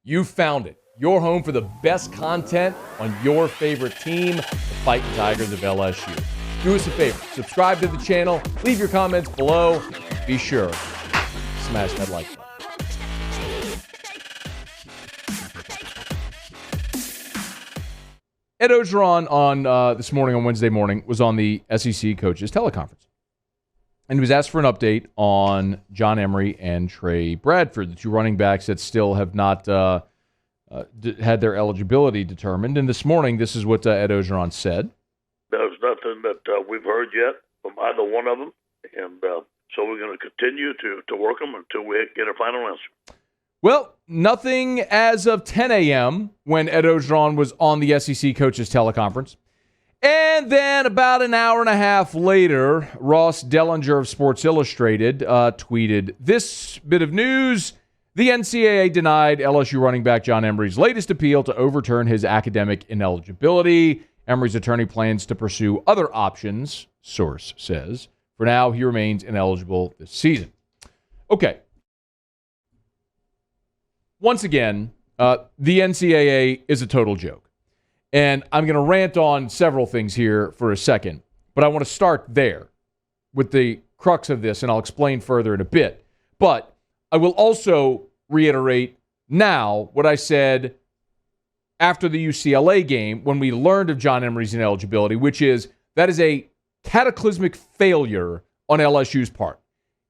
You found it. Your home for the best content on your favorite team, the Fighting Tigers of LSU. Do us a favor. Subscribe to the channel. Leave your comments below. Be sure to smash that like button. Ed Ogeron on this morning, on Wednesday morning, was on the SEC coaches teleconference. And he was asked for an update on John Emery and Trey Bradford, the two running backs that still have not had their eligibility determined. And this morning, this is what Ed Ogeron said. There's nothing that we've heard yet from either one of them. And so we're going to continue to work them until we get a final answer. Well, nothing as of 10 a.m. when Ed Ogeron was on the SEC coaches teleconference. And then about an hour and a half later, Ross Dellinger of Sports Illustrated tweeted this bit of news. The NCAA denied LSU running back John Emery's latest appeal to overturn his academic ineligibility. Emery's attorney plans to pursue other options, source says. For now, he remains ineligible this season. Okay. Once again, the NCAA is a total joke. And I'm going to rant on several things here for a second, but I want to start there with the crux of this, and I'll explain further in a bit. But I will also reiterate now what I said after the UCLA game when we learned of John Emery's ineligibility, which is that is a cataclysmic failure on LSU's part.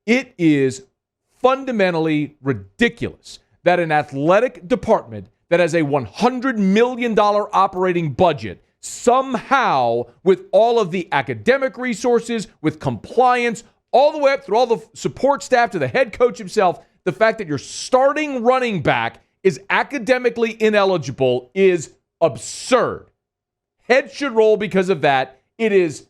It is fundamentally ridiculous that an athletic department that has a $100 million operating budget, somehow, with all of the academic resources, with compliance, all the way up through all the support staff to the head coach himself, the fact that your starting running back is academically ineligible is absurd. Heads should roll because of that. It is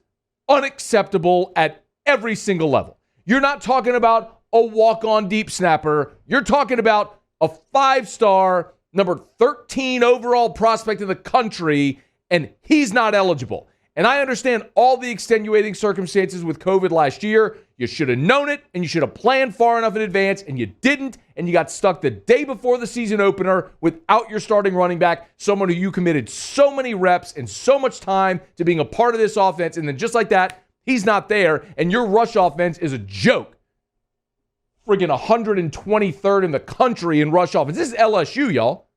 unacceptable at every single level. You're not talking about a walk-on deep snapper. You're talking about a 5-star number 13 overall prospect in the country, and he's not eligible. And I understand all the extenuating circumstances with COVID last year. You should have known it, and you should have planned far enough in advance, and you didn't, and you got stuck the day before the season opener without your starting running back, someone who you committed so many reps and so much time to being a part of this offense, and then just like that, he's not there, and your rush offense is a joke. Friggin' 123rd in the country in rush offense. This is LSU, y'all.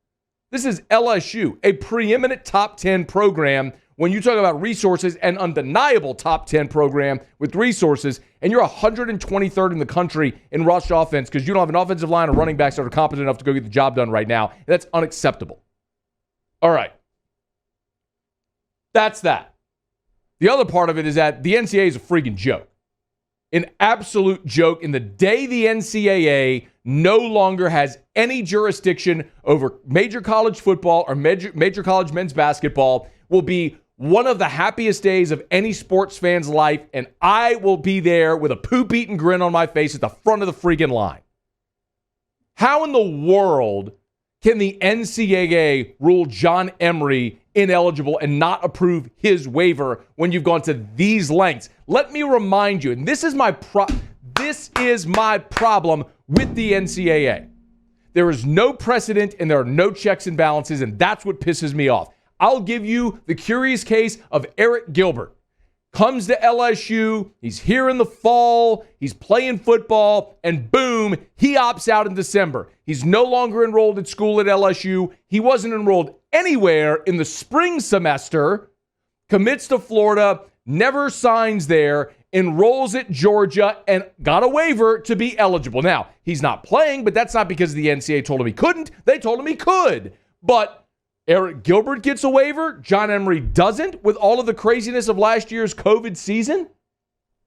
This is LSU, a preeminent top 10 program when you talk about resources, an undeniable top 10 program with resources, and you're 123rd in the country in rush offense because you don't have an offensive line or running backs that are competent enough to go get the job done right now. And that's unacceptable. All right. That's that. The other part of it is that the NCAA is a freaking joke. An absolute joke. In the day the NCAA no longer has any jurisdiction over major college football or major college men's basketball will be one of the happiest days of any sports fan's life, and I will be there with a poop-eaten grin on my face at the front of the freaking line. How in the world can the NCAA rule John Emery ineligible and not approve his waiver when you've gone to these lengths? Let me remind you, and this is my problem with the NCAA. There is no precedent and there are no checks and balances, and that's what pisses me off. I'll give you the curious case of Arik Gilbert. Comes to LSU, he's here in the fall, he's playing football, and boom, he opts out in December. He's no longer enrolled at school at LSU. He wasn't enrolled anywhere in the spring semester, commits to Florida, never signs there, enrolls at Georgia, and got a waiver to be eligible. Now, he's not playing, but that's not because the NCAA told him he couldn't. They told him he could. But Arik Gilbert gets a waiver. John Emery doesn't, with all of the craziness of last year's COVID season.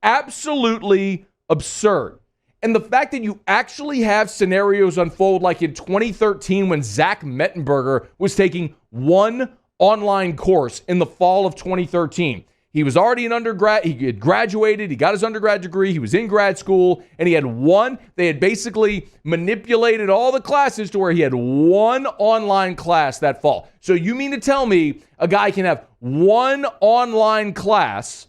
Absolutely absurd. And the fact that you actually have scenarios unfold like in 2013 when Zach Mettenberger was taking one online course in the fall of 2013. He was already an undergrad. He had graduated. He got his undergrad degree. He was in grad school, and he had one. They had basically manipulated all the classes to where he had one online class that fall. So you mean to tell me a guy can have one online class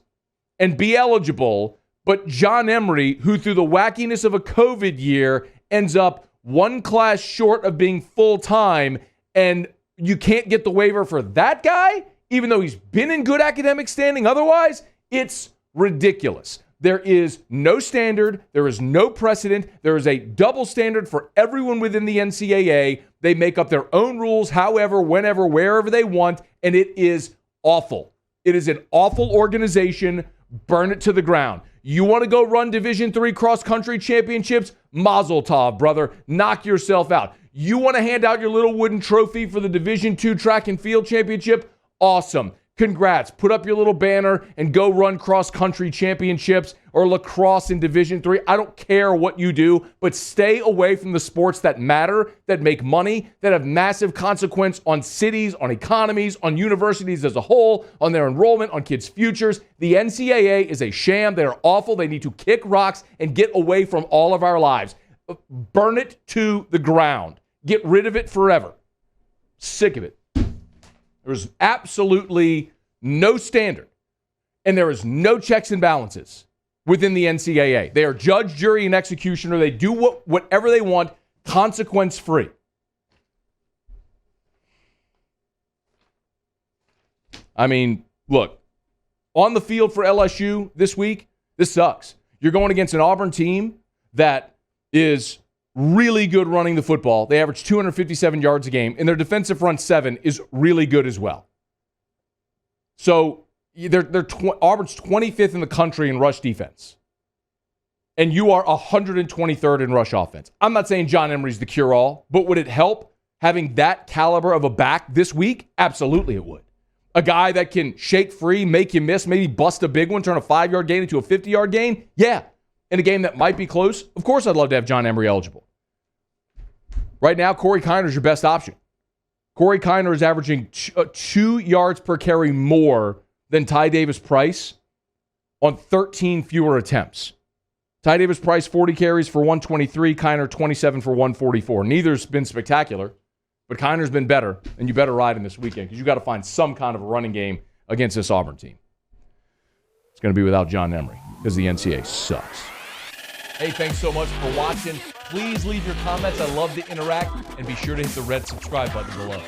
and be eligible, but John Emery, who through the wackiness of a COVID year ends up one class short of being full-time, and you can't get the waiver for that guy, even though he's been in good academic standing otherwise? It's ridiculous. There is no standard. There is no precedent. There is a double standard for everyone within the NCAA. They make up their own rules however, whenever, wherever they want, and it is awful. It is an awful organization. Burn it to the ground. You want to go run Division III cross-country championships? Mazel tov, brother. Knock yourself out. You want to hand out your little wooden trophy for the Division II track and field championship? Awesome. Congrats. Put up your little banner and go run cross-country championships or lacrosse in Division III. I don't care what you do, but stay away from the sports that matter, that make money, that have massive consequence on cities, on economies, on universities as a whole, on their enrollment, on kids' futures. The NCAA is a sham. They are awful. They need to kick rocks and get away from all of our lives. Burn it to the ground. Get rid of it forever. Sick of it. There's absolutely no standard, and there is no checks and balances within the NCAA. They are judge, jury, and executioner. They do whatever they want, consequence-free. I mean, look, on the field for LSU this week, this sucks. You're going against an Auburn team that is really good running the football. They average 257 yards a game, and their defensive front seven is really good as well. So Auburn's 25th in the country in rush defense, and you are 123rd in rush offense. I'm not saying John Emery's the cure-all, but would it help having that caliber of a back this week? Absolutely it would. A guy that can shake free, make you miss, maybe bust a big one, turn a 5-yard gain into a 50-yard gain? Yeah. In a game that might be close, of course I'd love to have John Emery eligible. Right now, Corey Kiner is your best option. Corey Kiner is averaging 2 yards per carry more than Ty Davis-Price on 13 fewer attempts. Ty Davis-Price, 40 carries for 123. Kiner, 27 for 144. Neither's been spectacular, but Kiner's been better, and you better ride him this weekend because you got to find some kind of a running game against this Auburn team. It's going to be without John Emery because the NCAA sucks. Hey, thanks so much for watching. Please leave your comments. I love to interact. And be sure to hit the red subscribe button below.